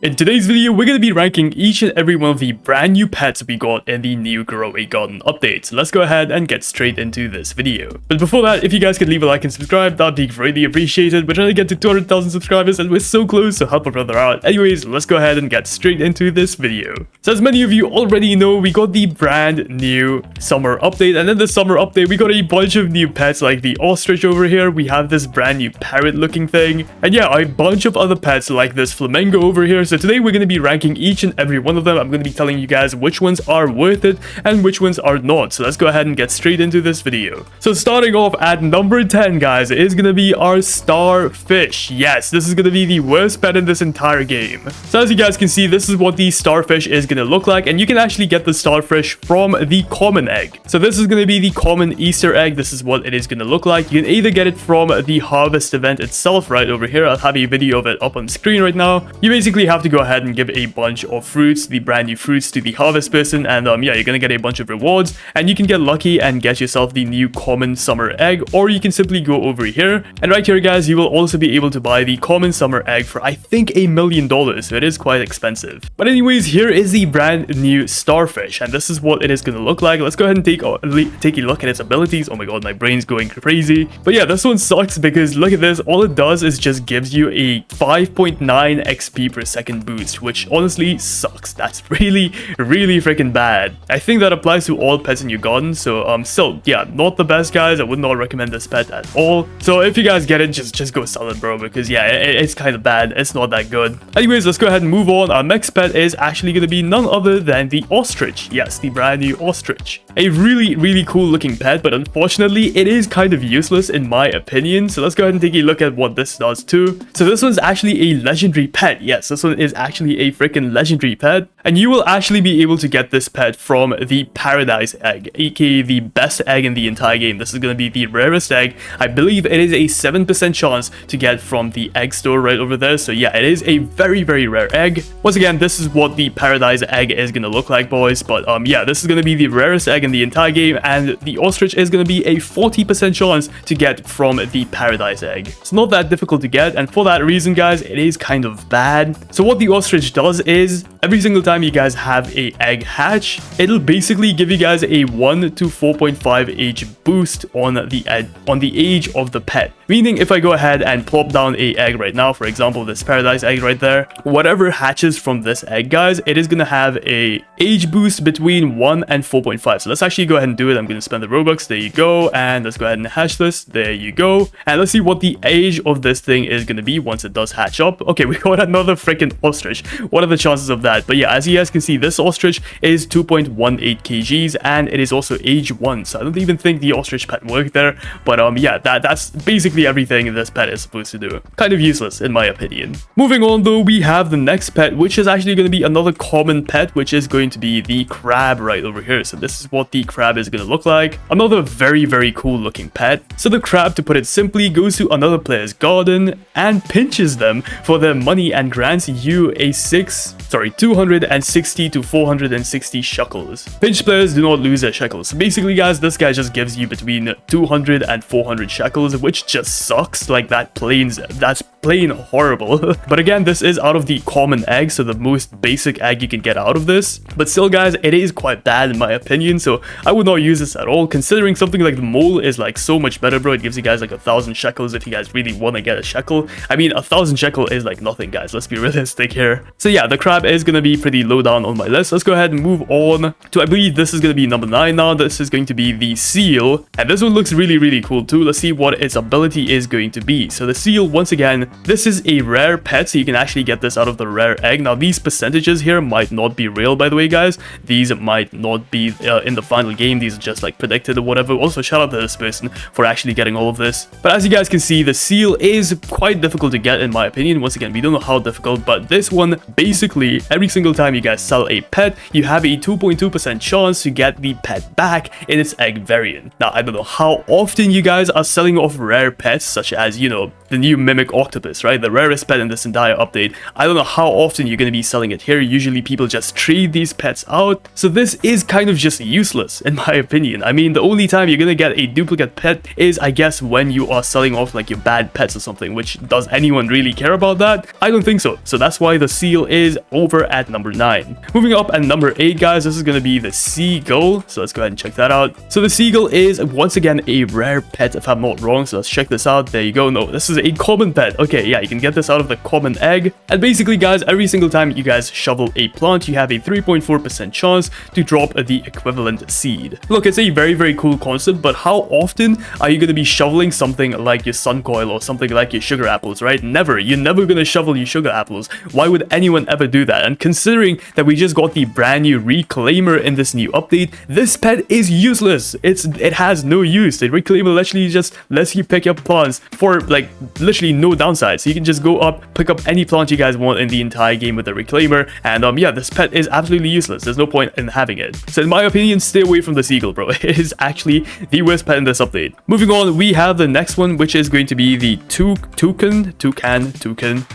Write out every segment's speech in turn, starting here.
In today's video, we're going to be ranking each and every one of the brand new pets we got in the new Grow a Garden update. So let's go ahead and get straight into this video. But before that, if you guys could leave a like and subscribe, that'd be greatly appreciated. We're trying to get to 200,000 subscribers and we're so close, so help a brother out. Anyways, let's go ahead and get straight into this video. So as many of you already know, we got the brand new summer update, and in the summer update, we got a bunch of new pets like the Ostrich over here. We have this brand new parrot looking thing, and yeah, a bunch of other pets like this Flamingo over here. So today we're going to be ranking each and every one of them. I'm going to be telling you guys which ones are worth it and which ones are not. So let's go ahead and get straight into this video. So starting off at number 10, guys, is going to be our Starfish. Yes, this is going to be the worst pet in this entire game. So as you guys can see, this is what the Starfish is going to look like, and you can actually get the Starfish from the common egg. So this is going to be the common Easter egg. This is what it is going to look like. You can either get it from the harvest event itself right over here. I'll have a video of it up on screen right now. You basically have to go ahead and give a bunch of fruits, the brand new fruits, to the harvest person, and yeah, you're gonna get a bunch of rewards, and you can get lucky and get yourself the new common summer egg, or you can simply go over here, and right here, guys, you will also be able to buy the common summer egg for I think $1 million, so it is quite expensive. But anyways, here is the brand new Starfish, and this is what it is gonna look like. Let's go ahead and take a look at its abilities. Oh my god, my brain's going crazy. But yeah, this one sucks because look at this. All it does is just gives you a 5.9 XP per second boost, which honestly sucks. That's really freaking bad. I think that applies to all pets in your garden, so still, yeah, not the best, guys. I would not recommend this pet at all. So if you guys get it, just go sell it, bro, because yeah, it's kind of bad. It's not that good. Anyways, let's go ahead and move on. Our next pet is actually going to be none other than the Ostrich. Yes, the brand new Ostrich. A really cool looking pet, but unfortunately it is kind of useless in my opinion. So let's go ahead and take a look at what this does too. So this one's actually a legendary pet. Yes, this one is actually a freaking legendary pet, and you will actually be able to get this pet from the Paradise Egg, aka the best egg in the entire game. This is going to be the rarest egg. I believe it is a 7% chance to get from the egg store right over there. So yeah, it is a very rare egg. Once again, this is what the Paradise Egg is going to look like, boys. But yeah, this is going to be the rarest egg in the entire game, and the Ostrich is going to be a 40% chance to get from the Paradise Egg. It's not that difficult to get, and for that reason, guys, it is kind of bad. So what the Ostrich does is every single time you guys have a egg hatch, it'll basically give you guys a 1 to 4.5 age boost on the age of the pet. Meaning if I go ahead and plop down a egg right now, for example this Paradise Egg right there, whatever hatches from this egg, guys, it is gonna have a age boost between 1 and 4.5. So let's actually go ahead and do it. I'm gonna spend the Robux. There you go. And let's go ahead and hatch this. There you go. And let's see what the age of this thing is gonna be once it does hatch up. Okay, we got another freaking Ostrich. What are the chances of that? But yeah, as you guys can see, this Ostrich is 2.18 kgs, and it is also age 1. So I don't even think the Ostrich pet worked there. But yeah, that's basically everything this pet is supposed to do. Kind of useless in my opinion. Moving on though, we have the next pet, which is actually going to be another common pet, which is going to be the crab right over here. So this is what the crab is going to look like. Another very cool looking pet. So the crab, to put it simply, goes to another player's garden and pinches them for their money and grants you a 260 to 460 shekels. Pinch players do not lose their shekels. So basically, guys, this guy just gives you between 200 and 400 shekels, which just sucks. Like that's plain horrible. But again, this is out of the common egg, so the most basic egg you can get out of this. But still, guys, it is quite bad in my opinion, so I would not use this at all, considering something like the mole is like so much better, bro. It gives you guys like 1,000 shekels if you guys really want to get a shekel. I mean, 1,000 shekel is like nothing, guys. Let's be realistic here. So yeah, the crab is going to be pretty low down on my list. Let's go ahead and move on to, I believe this is going to be number 9 now. This is going to be the seal, and this one looks really cool too. Let's see what its ability is going to be. So the seal, once again, this is a rare pet, so you can actually get this out of the rare egg. Now these percentages here might not be real, by the way, guys. These might not be in the final game. These are just like predicted or whatever. Also, shout out to this person for actually getting all of this. But as you guys can see, the seal is quite difficult to get in my opinion. Once again, we don't know how difficult, but this one, basically every single time you guys sell a pet, you have a 2.2% chance to get the pet back in its egg variant. Now I don't know how often you guys are selling off rare pets, such as, you know, the new Mimic Octopus Octopus, right? The rarest pet in this entire update. I don't know how often you're going to be selling it here. Usually people just trade these pets out. So this is kind of just useless in my opinion. I mean, the only time you're going to get a duplicate pet is, I guess, when you are selling off like your bad pets or something, which does anyone really care about that? I don't think so. So that's why the seal is over at number 9. Moving up at number 8, guys, this is going to be the seagull. So let's go ahead and check that out. So the seagull is once again a rare pet if I'm not wrong. So let's check this out. There you go. No, this is a common pet. Okay, yeah, you can get this out of the common egg. And basically, guys, every single time you guys shovel a plant, you have a 3.4% chance to drop the equivalent seed. Look, it's a very cool concept, but how often are you going to be shoveling something like your sun coil or something like your sugar apples, right? Never. You're never going to shovel your sugar apples. Why would anyone ever do that? And considering that we just got the brand new reclaimer in this new update, this pet is useless. It has no use. The reclaimer literally just lets you pick up plants for like literally no downside. So you can just go up, pick up any plant you guys want in the entire game with the reclaimer, and yeah, this pet is absolutely useless. There's no point in having it. So in my opinion, stay away from the seagull, bro. It is actually the worst pet in this update. Moving on, we have the next one, which is going to be the toucan.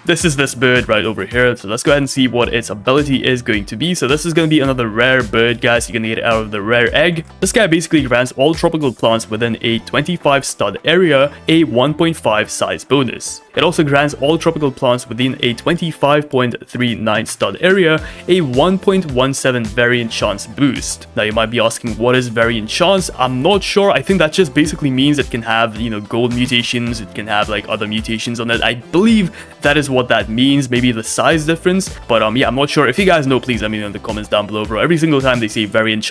This is this bird right over here. So let's go ahead and see what its ability is going to be. So this is going to be another rare bird, guys. You're gonna get it out of the rare egg. This guy basically grants all tropical plants within a 25 stud area a 1.5 size bonus. It also grants all tropical plants within a 25.39 stud area a 1.17 variant chance boost. Now you might be asking, what is variant chance? I'm not sure. I think that just basically means it can have, you know, gold mutations. It can have like other mutations on it. I believe that is what that means. Maybe the size difference. But yeah, I'm not sure. If you guys know, please let me know in the comments down below, bro. Every single time they say variant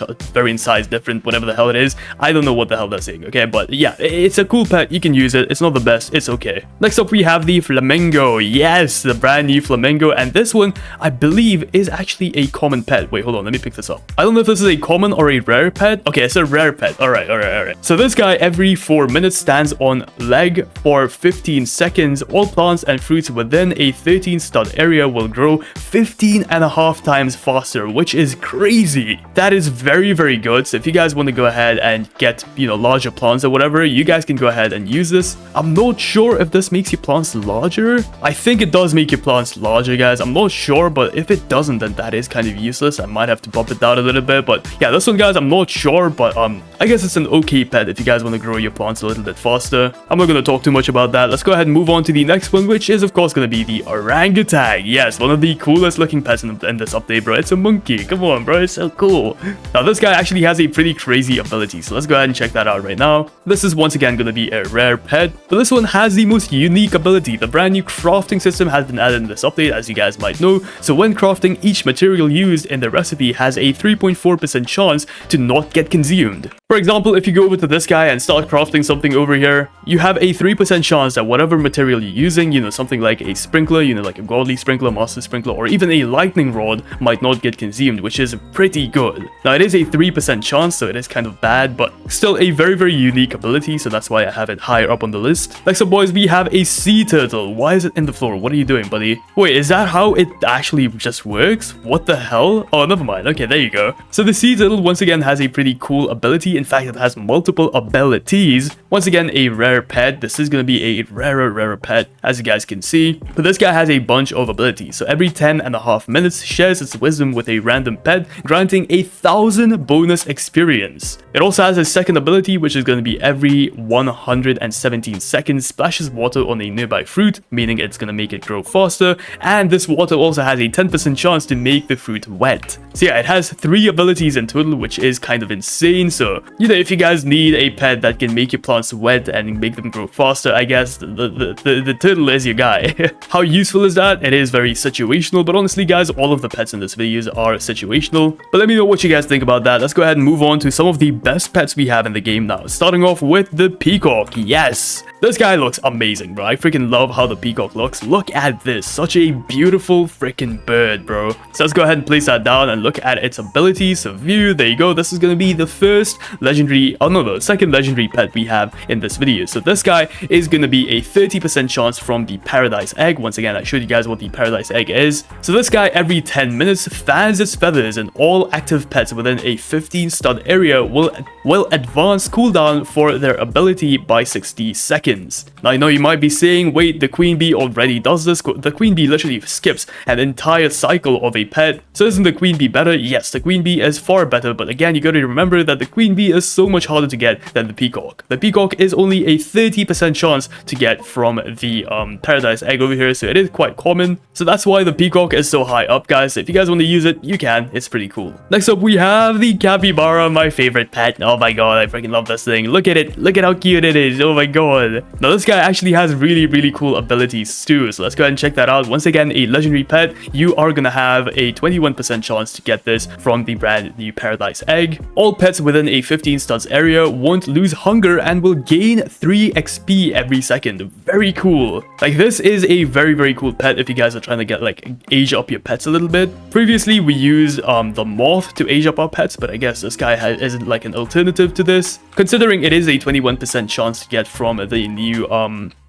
size different, whatever the hell it is, I don't know what the hell they're saying. Okay, but yeah, it's a cool pet. You can use it. It's not the best. It's okay. Next up, we have the Flamingo. Yes, the brand new Flamingo. And this one, I believe, is actually a common pet. Wait, hold on. Let me pick this up. I don't know if this is a common or a rare pet. Okay, it's a rare pet. All right. So this guy every 4 minutes stands on leg for 15 seconds. All plants and fruits within a 13 stud area will grow 15.5 times faster, which is crazy. That is very good. So if you guys want to go ahead and get, you know, larger plants or whatever, you guys can go ahead and use this. I'm not sure if this makes your plants larger. I think it does make your plants larger, guys. I'm not sure, but if it doesn't, then that is kind of useless. I might have to bump it down a little bit, but yeah, this one, guys, I'm not sure, but I guess it's an okay pet if you guys want to grow your plants a little bit faster. I'm not going to talk too much about that. Let's go ahead and move on to the next one, which is of course going to be the Orangutag. Yes, one of the coolest looking pets in this update, bro. It's a monkey. Come on, bro. It's so cool. Now, this guy actually has a pretty crazy ability, so let's go ahead and check that out right now. This is once again going to be a rare pet, but this one has the most unique ability. The brand new crafting system has been added in this update, as you guys might know. So when crafting, each material used in the recipe has a 3.4% chance to not get consumed. For example, if you go over to this guy and start crafting something over here, you have a 3% chance that whatever material you're using, you know, something like a sprinkler, you know, like a godly sprinkler, master sprinkler, or even a lightning rod might not get consumed, which is pretty good. Now, it is a 3% chance, so it is kind of bad, but still a very unique ability, so that's why I have it higher up on the list. Next up, boys, we have a sea turtle. Why is it in the floor? What are you doing, buddy? Wait, is that how it actually just works? What the hell? Oh, never mind. Okay, there you go. So the sea turtle once again has a pretty cool ability. In fact, it has multiple abilities. Once again, a rare pet. This is going to be a rarer pet, as you guys can see. But this guy has a bunch of abilities. So every 10.5 minutes, shares its wisdom with a random pet, granting 1,000 bonus experience. It also has a second ability, which is going to be every 117 seconds, splashes water on a nearby fruit, meaning it's going to make it grow faster. And this water also has a 10% chance to make the fruit wet. So yeah, it has 3 abilities in total, which is kind of insane. So, you know, if you guys need a pet that can make your plants wet and make them grow faster, I guess the turtle is your guy. How useful is that? It is very situational, but honestly, guys, all of the pets in this video are situational. But let me know what you guys think about that. Let's go ahead and move on to some of the best pets we have in the game now. Starting off with the Peacock. Yes, this guy looks amazing, bro. I freaking love how the Peacock looks. Look at this. Such a beautiful freaking bird, bro. So let's go ahead and place that down and look at its abilities. So view, there you go. This is going to be the first legendary, oh no, the second legendary pet we have in this video. So this guy is going to be a 30% chance from the paradise egg. Once again, I showed you guys what the paradise egg is. So this guy every 10 minutes fans its feathers, and all active pets within a 15 stud area will advance cooldown for their ability by 60 seconds. seconds. Now I know you might be saying, wait, the queen bee already does this. The queen bee literally skips an entire cycle of a pet. So isn't the queen bee better? Yes, the queen bee is far better, but again, you gotta remember that the queen bee is so much harder to get than the peacock. The peacock is only a 30% chance to get from the paradise egg over here, so it is quite common. So that's why the peacock is so high up, guys. If you guys want to use it, you can. It's pretty cool. Next up, we have the capybara, my favorite pet. Oh my god, I freaking love this thing. Look at it. Look at how cute it is. Oh my god. Now this guy actually has really cool abilities too, so let's go ahead and check that out. Once again, a legendary pet. You are gonna have a 21% chance to get this from the brand new paradise egg. All pets within a 15 studs area won't lose hunger and will gain 3 XP every second. Very cool. Like, this is a very cool pet if you guys are trying to get like age up your pets a little bit. Previously we used the moth to age up our pets, but I guess this guy isn't like an alternative to this. Considering it is a 21% chance to get from the new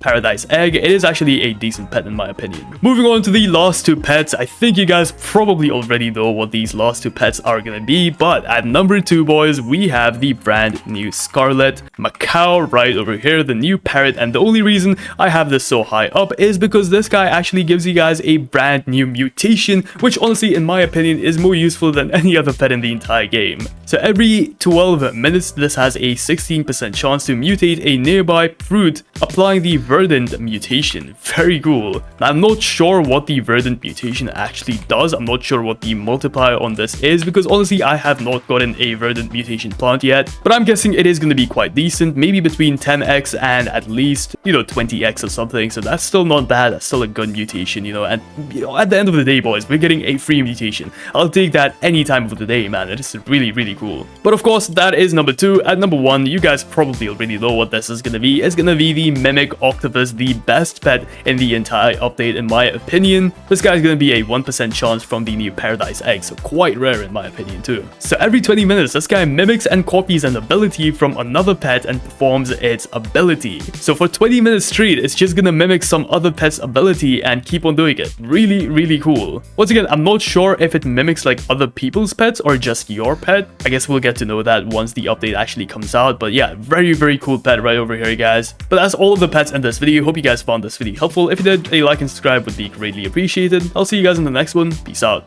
paradise egg, it is actually a decent pet in my opinion. Moving on to the last 2 pets. I think you guys probably already know what these last 2 pets are gonna be, but at number 2, boys, we have the brand new Scarlet Macaw right over here, the new parrot. And the only reason I have this so high up is because this guy actually gives you guys a brand new mutation, which honestly in my opinion is more useful than any other pet in the entire game. So every 12 minutes this has a 16% chance to mutate a nearby fruit, applying the verdant mutation. Very cool. Now, I'm not sure what the verdant mutation actually does. I'm not sure what the multiplier on this is, because honestly I have not gotten a verdant mutation plant yet, but I'm guessing it is going to be quite decent, maybe between 10x and at least, you know, 20x or something. So that's still not bad. That's still a good mutation, you know. And you know, at the end of the day, boys, we're getting a free mutation. I'll take that any time of the day, man. It is really cool. But of course, that is number 2. At number 1, you guys probably already know what this is going to be. It's going to be the Mimic Octopus, the best pet in the entire update in my opinion. This guy's going to be a 1% chance from the new paradise egg, so quite rare in my opinion too. So every 20 minutes, this guy mimics and copies an ability from another pet and performs its ability. So for 20 minutes straight, it's just gonna mimic some other pet's ability and keep on doing it. Really cool. Once again, I'm not sure if it mimics like other people's pets or just your pet. I guess we'll get to know that once the update actually comes out. But yeah, very cool pet right over here, guys. But that's all of the pets in this video. Hope you guys found this video helpful. If you did, a like and subscribe would be greatly appreciated. I'll see you guys in the next one. Peace out.